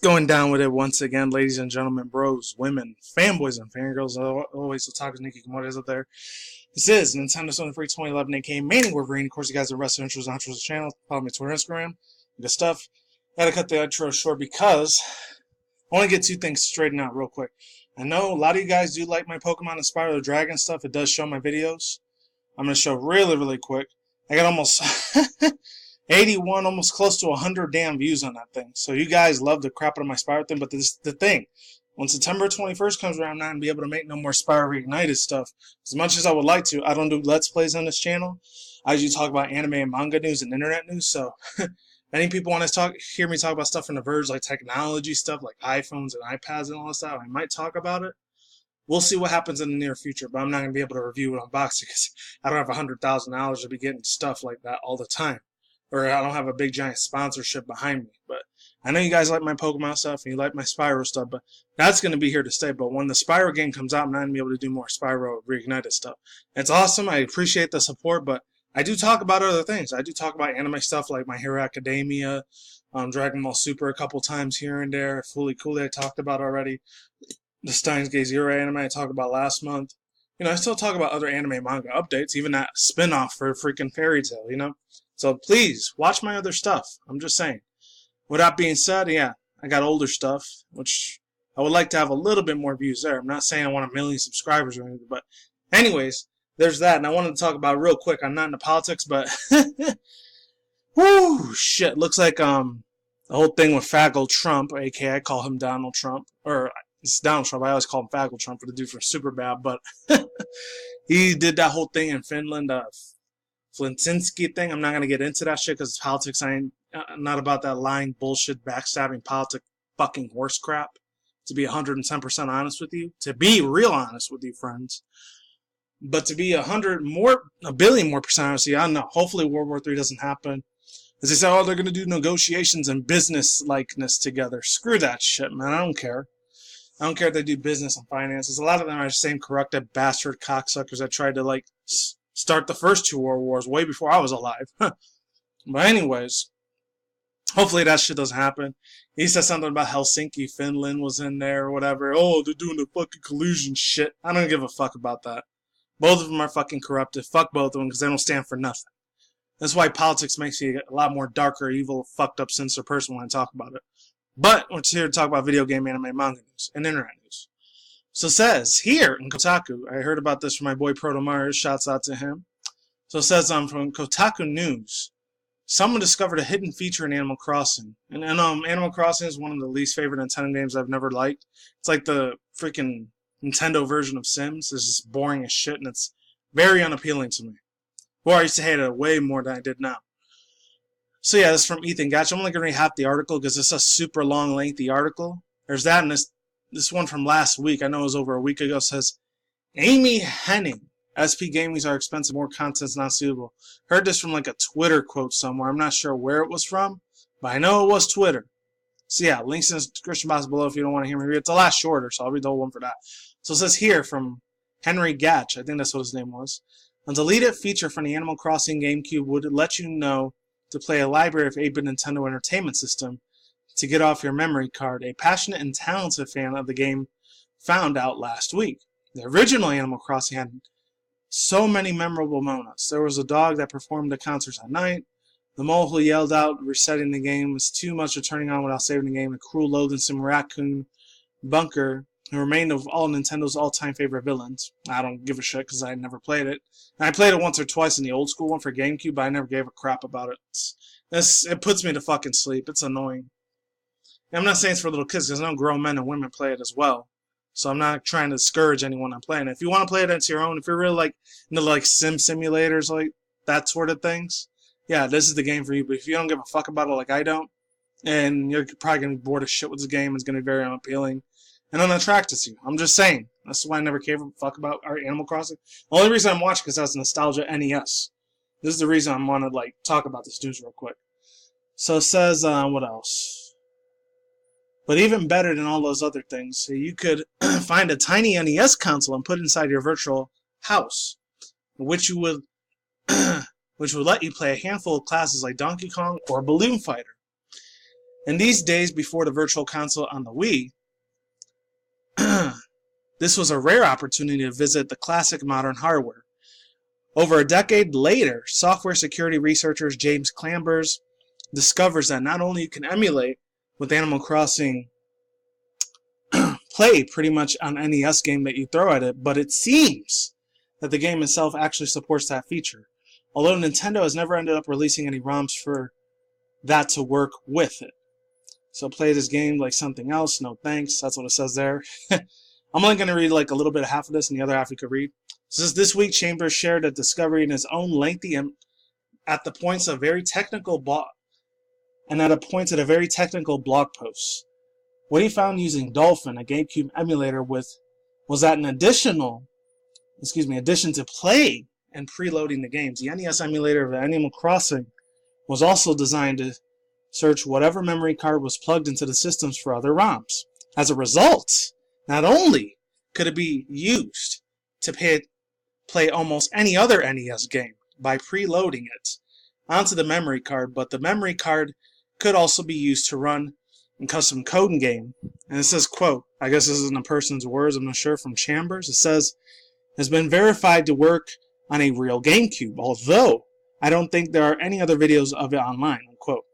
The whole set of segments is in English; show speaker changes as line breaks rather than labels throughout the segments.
Going down with it once again, ladies and gentlemen, bros, women, fanboys, and fangirls. Always the talkers, Nikki Komodas out there. This is Nintendo Sony Free 2011 aka Mainly Wolverine. Of course, you guys are wrestling intros and outros of the channel. Follow me Twitter, Instagram. Good stuff. Gotta cut the outro short because I want to get two things straightened out real quick. I know a lot of you guys do like my Pokemon and Spyro the Dragon stuff. It does show my videos. I'm going to show really quick. I got almost 81, almost close to 100 damn views on that thing. So you guys love the crap out of my Spyro thing, but this is the thing. When September 21st comes around, I'm not going to be able to make no more Spyro Reignited stuff. As much as I would like to, I don't do Let's Plays on this channel. I usually talk about anime and manga news and internet news, so many people want to hear me talk about stuff from the verge, like technology stuff, like iPhones and iPads and all that stuff. I might talk about it. We'll see what happens in the near future, but I'm not going to be able to review it on boxing because I don't have $100,000 to be getting stuff like that all the time. Or I don't have a big giant sponsorship behind me. But I know you guys like my Pokemon stuff and you like my Spyro stuff, but that's going to be here to stay. But when the Spyro game comes out, I'm not going to be able to do more Spyro Reignited stuff. It's awesome. I appreciate the support, but I do talk about other things. I do talk about anime stuff like My Hero Academia, Dragon Ball Super a couple times here and there. Fully Coolly I talked about already. The Steins Gate Zero anime I talked about last month. You know, I still talk about other anime manga updates, even that spin-off for freaking Fairy Tail, you know? So please, watch my other stuff. I'm just saying. With that being said, yeah, I got older stuff, which I would like to have a little bit more views there. I'm not saying I want 1 million subscribers or anything, but anyways, there's that. And I wanted to talk about real quick. I'm not into politics, but whoo, shit. Looks like the whole thing with Faggle Trump, aka I call him Donald Trump, or it's Donald Trump. I always call him Faggle Trump for the dude from Superbad, but he did that whole thing in Finland, Flintinsky thing. I'm not going to get into that shit because politics, I'm not about that lying, bullshit, backstabbing, politic, fucking horse crap. To be 110% honest with you. To be real honest with you, friends. But to be 1 billion more percent honest with you, I don't know. Hopefully World War III doesn't happen. As they say, oh, they're going to do negotiations and business likeness together. Screw that shit, man. I don't care. I don't care if they do business and finances. A lot of them are the same corrupted bastard cocksuckers that tried to, like, start the first 2 world wars way before I was alive. But anyways, hopefully that shit doesn't happen. He said something about Helsinki, Finland was in there or whatever. Oh, they're doing the fucking collusion shit. I don't give a fuck about that. Both of them are fucking corrupted. Fuck both of them because they don't stand for nothing. That's why politics makes you a lot more darker, evil, fucked up, sinister person when I talk about it. But we're here to talk about video game, anime, manga news, and internet news. So it says here in Kotaku, I heard about this from my boy Proto Mars, shouts out to him. So it says from Kotaku News, someone discovered a hidden feature in Animal Crossing. And Animal Crossing is one of the least favorite Nintendo games I've never liked. It's like the freaking Nintendo version of Sims. It's just boring as shit and it's very unappealing to me. Well, I used to hate it way more than I did now. So yeah, this is from Ethan Gatch. I'm only going to read half the article because it's a super long, lengthy article. There's that, and this one from last week, I know it was over a week ago, says, Amy Hennig, SP gamings are expensive, more content's not suitable. Heard this from like a Twitter quote somewhere. I'm not sure where it was from, but I know it was Twitter. So yeah, links in the description box below if you don't want to hear me read it. It's a lot shorter, so I'll read the whole one for that. So it says here from Henry Gatch, I think that's what his name was. A deleted feature from the Animal Crossing GameCube would let you know to play a library of 8-bit Nintendo Entertainment System to get off your memory card. A passionate and talented fan of the game found out last week. The original Animal Crossing had so many memorable moments. There was a dog that performed the concerts at night. The mole who yelled out resetting the game was too much of turning on without saving the game. A cruel, loathsome raccoon bunker who remained of all Nintendo's all-time favorite villains. I don't give a shit because I never played it. And I played it once or twice in the old school one for GameCube, but I never gave a crap about it. It puts me to fucking sleep. It's annoying. And I'm not saying it's for little kids because I know grown men and women play it as well. So I'm not trying to discourage anyone on playing it. If you want to play it, it's your own. If you're really like into like sim simulators, like that sort of things, yeah, this is the game for you. But if you don't give a fuck about it like I don't, and you're probably going to be bored as shit with this game, it's going to be very unappealing and unattractive to you. I'm just saying. That's why I never gave a fuck about our Animal Crossing. The only reason I'm watching is because that's nostalgia NES. This is the reason I want to like talk about this news real quick. So it says, what else? But even better than all those other things, you could find a tiny NES console and put it inside your virtual house, which would let you play a handful of classes like Donkey Kong or Balloon Fighter. In these days before the Virtual Console on the Wii, this was a rare opportunity to visit the classic modern hardware. Over a decade later, software security researcher James Clambers discovers that not only you can emulate with Animal Crossing play pretty much on NES game that you throw at it, but it seems that the game itself actually supports that feature. Although Nintendo has never ended up releasing any ROMs for that to work with it. So play this game like something else, no thanks, that's what it says there. I'm only going to read like a little bit of half of this and the other half you could read. It says this week Chambers shared a discovery in his own lengthy at the points of very technical blog post. What he found using Dolphin, a GameCube emulator was that in addition to play and preloading the games, the NES emulator of Animal Crossing was also designed to search whatever memory card was plugged into the systems for other ROMs. As a result, not only could it be used to play almost any other NES game by preloading it onto the memory card, but the memory card could also be used to run in custom coding game. And it says, quote, I guess this isn't a person's words, I'm not sure, from Chambers. It says, has been verified to work on a real GameCube, although I don't think there are any other videos of it online, unquote.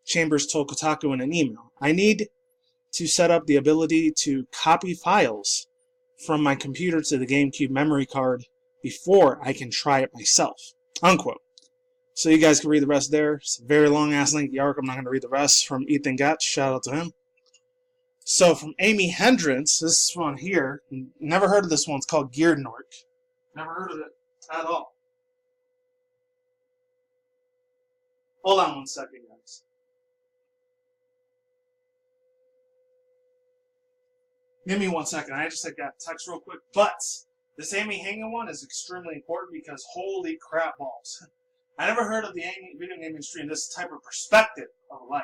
Chambers told Kotaku in an email, I need to set up the ability to copy files from my computer to the GameCube memory card before I can try it myself, unquote. So you guys can read the rest there. It's a very long ass lengthy arc. I'm not going to read the rest from Ethan Gatz. Shout out to him. So from Amy Hendricks, this one here, never heard of this one. It's called Gearnork. Never heard of it at all. Hold on one second, guys. Give me 1 second. I just got text real quick. But this Amy Hanging one is extremely important because holy crap balls. I never heard of the video game industry in this type of perspective of life.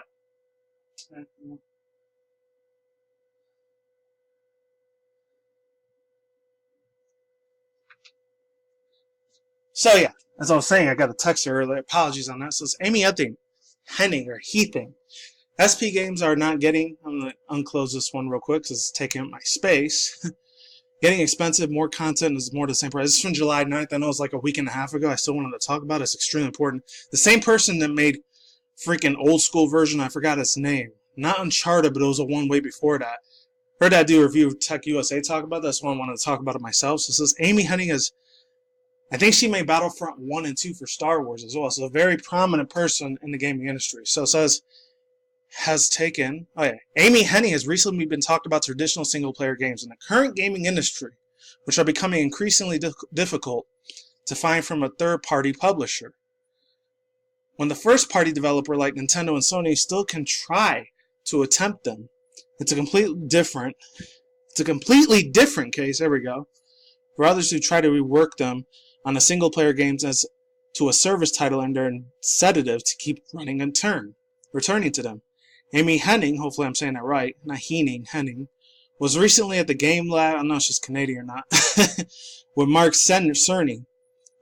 So yeah, as I was saying, I got a text here earlier. Apologies on that. So it's Amy Hennig or Heathing. SP games are not getting. I'm going to unclose this one real quick because it's taking up my space. Getting expensive, more content is more the same price. This is from July 9th. I know it's like a week and a half ago. I still wanted to talk about it. It's extremely important. The same person that made freaking old school version, I forgot its name. Not Uncharted, but it was a one way before that. Heard that do a review of Tech USA talk about that. That's why I wanted to talk about it myself. So it says Amy Hennig is, I think she made Battlefront 1 and 2 for Star Wars as well. So a very prominent person in the gaming industry. So it says, Amy Hennig has recently been talked about traditional single-player games in the current gaming industry, which are becoming increasingly difficult to find from a third-party publisher. When the first-party developer like Nintendo and Sony still can try to attempt them, it's a completely different case, there we go, for others who try to rework them on the single-player games as to a service title and their incentive to keep returning to them. Amy Hennig, hopefully I'm saying that right, not Hennig, was recently at the Game Lab, I don't know if she's Canadian or not, with Mark Cerny.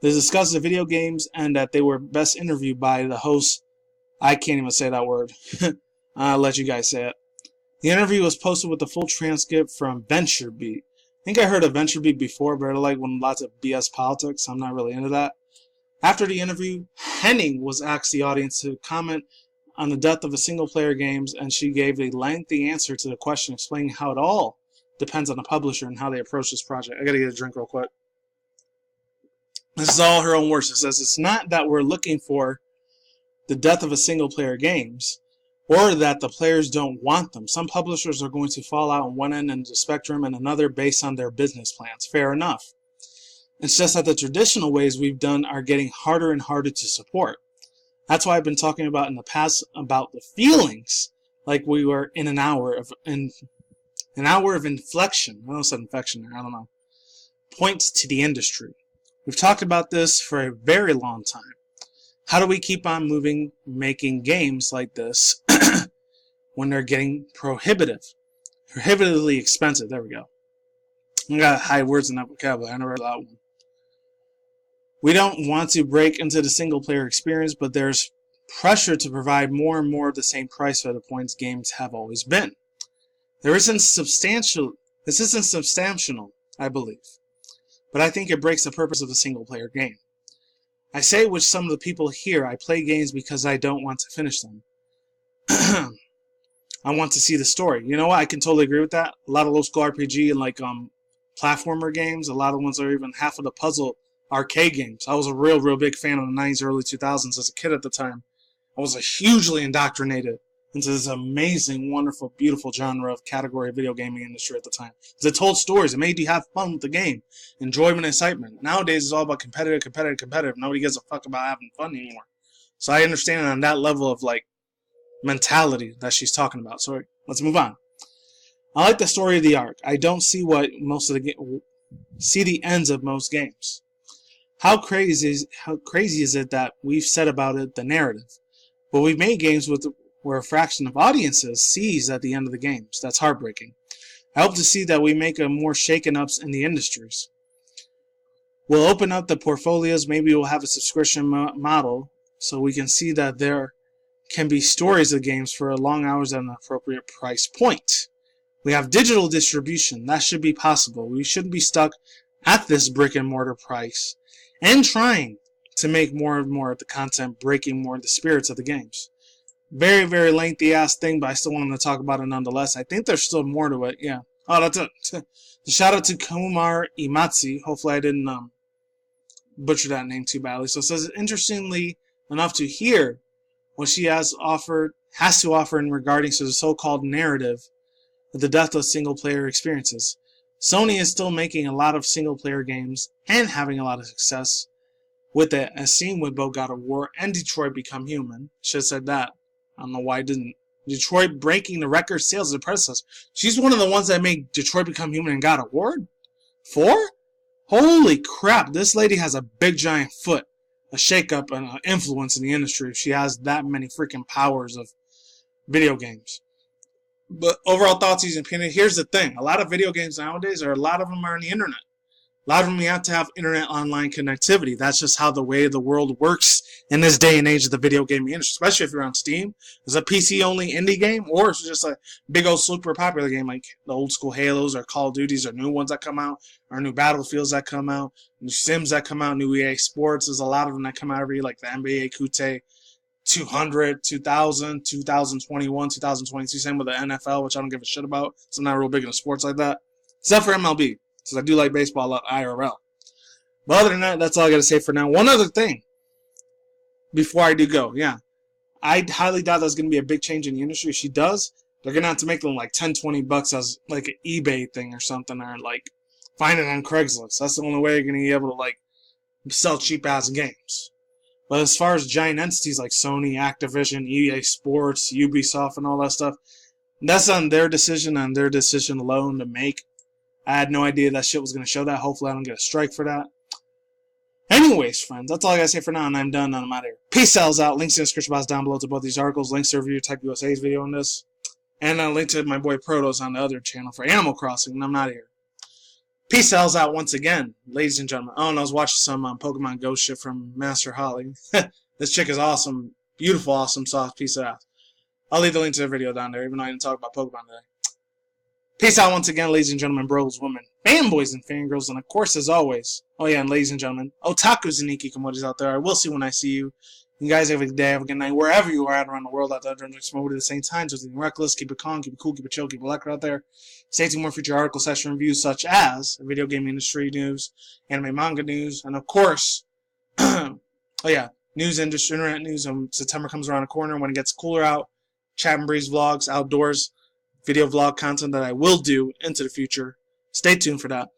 They discussed the video games and that they were best interviewed by the host. I can't even say that word. I'll let you guys say it. The interview was posted with the full transcript from VentureBeat. I think I heard of VentureBeat before, but I like when lots of BS politics. I'm not really into that. After the interview, Hennig was asked the audience to comment on the depth of a single-player games, and she gave a lengthy answer to the question, explaining how it all depends on the publisher and how they approach this project. I gotta get a drink real quick. This is all her own words. It says, it's not that we're looking for the depth of a single-player games, or that the players don't want them. Some publishers are going to fall out on one end of the spectrum and another based on their business plans. Fair enough. It's just that the traditional ways we've done are getting harder and harder to support. That's why I've been talking about in the past about the feelings, like we were in an hour of inflection. I almost said infection there, I don't know. Points to the industry. We've talked about this for a very long time. How do we keep on moving, making games like this when they're getting prohibitively expensive? There we go. I got high words in that vocabulary. I never heard that one. We don't want to break into the single-player experience, but there's pressure to provide more and more of the same price for the points games have always been. This isn't substantial, I believe, but I think it breaks the purpose of a single-player game. I say with some of the people here, I play games because I don't want to finish them. I want to see the story. You know what? I can totally agree with that. A lot of old school RPG and like platformer games, a lot of ones are even half of the puzzle arcade games. I was a real big fan of the 90s, early 2000s as a kid at the time. I was hugely indoctrinated into this amazing, wonderful, beautiful genre of category of video gaming industry at the time. Because it told stories. It made you have fun with the game. Enjoyment, excitement. Nowadays, it's all about competitive. Nobody gives a fuck about having fun anymore. So I understand on that level of, like, mentality that she's talking about. So let's move on. I like the story of the arc. I don't see the ends of most games. How crazy is it that we've said about it the narrative? But we've made games where a fraction of audiences sees at the end of the games. That's heartbreaking. I hope to see that we make a more shaken-ups in the industries. We'll open up the portfolios. Maybe we'll have a subscription model so we can see that there can be stories of games for long hours at an appropriate price point. We have digital distribution. That should be possible. We shouldn't be stuck at this brick-and-mortar price and trying to make more and more of the content breaking more of the spirits of the games. Very lengthy-ass thing, but I still wanted to talk about it nonetheless. I think there's still more to it, yeah. Oh, that's it. Shout out to Kumar Imatsi. Hopefully I didn't butcher that name too badly. So it says, interestingly enough to hear what she has to offer in regarding to the so-called narrative of the death of single-player experiences. Sony is still making a lot of single-player games and having a lot of success with it, as seen with both God of War and Detroit Become Human. Should have said that. I don't know why I didn't. Detroit breaking the record sales of the predecessor. She's one of the ones that made Detroit Become Human and God of War? 4? Holy crap, this lady has a big giant foot. A shake-up and an influence in the industry if she has that many freaking powers of video games. But overall thoughts, and opinion. Here's the thing. A lot of video games nowadays, a lot of them are on the internet. A lot of them you have to have internet online connectivity. That's just how the way the world works in this day and age of the video gaming industry, especially if you're on Steam. It's a PC-only indie game, or it's just a big old super popular game like the old school Halos or Call of Duties or new ones that come out, or new Battlefields that come out, new Sims that come out, new EA Sports. There's a lot of them that come out every year, like the NBA Kute 200, 2000, 2021, 2022. Same with the NFL, which I don't give a shit about. So I'm not real big into sports like that. Except for MLB, because I do like baseball a lot, IRL. But other than that, that's all I got to say for now. One other thing before I do go. Yeah. I highly doubt there's going to be a big change in the industry. If she does, they're going to have to make them like $10-$20 as like an eBay thing or something, or like find it on Craigslist. That's the only way you're going to be able to like sell cheap-ass games. But as far as giant entities like Sony, Activision, EA Sports, Ubisoft, and all that stuff, that's on their decision alone to make. I had no idea that shit was going to show that. Hopefully I don't get a strike for that. Anyways, friends, that's all I got to say for now, and I'm done, and I'm out of here. Peace out. Links in the description box down below to both these articles. Links to review Tech USA's video on this. And a link to my boy Protos on the other channel for Animal Crossing, and I'm out of here. Peace out once again, ladies and gentlemen. Oh, and I was watching some Pokemon Go shit from Master Holly. This chick is awesome. Beautiful, awesome, soft piece of ass. I'll leave the link to the video down there, even though I didn't talk about Pokemon today. Peace out once again, ladies and gentlemen, bros, women, fanboys, and fangirls, and of course, as always, oh yeah, and ladies and gentlemen, otakus and ikikomoris out there, I will see when I see you. You guys have a good day, have a good night, wherever you are at around the world out there, during smoke at the same time, so being reckless, keep it calm, keep it cool, keep it chill, keep it lekker out there. Stay tuned for more future article session reviews, such as video game industry news, anime manga news, and of course, oh yeah, news industry, internet news. September comes around the corner when it gets cooler out. Chat and Breeze vlogs, outdoors, video vlog content that I will do into the future. Stay tuned for that.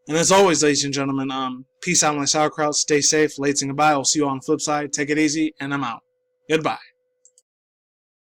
And as always, ladies and gentlemen, peace out my sauerkraut. Stay safe. Late saying goodbye. I'll see you on the flip side. Take it easy, and I'm out. Goodbye.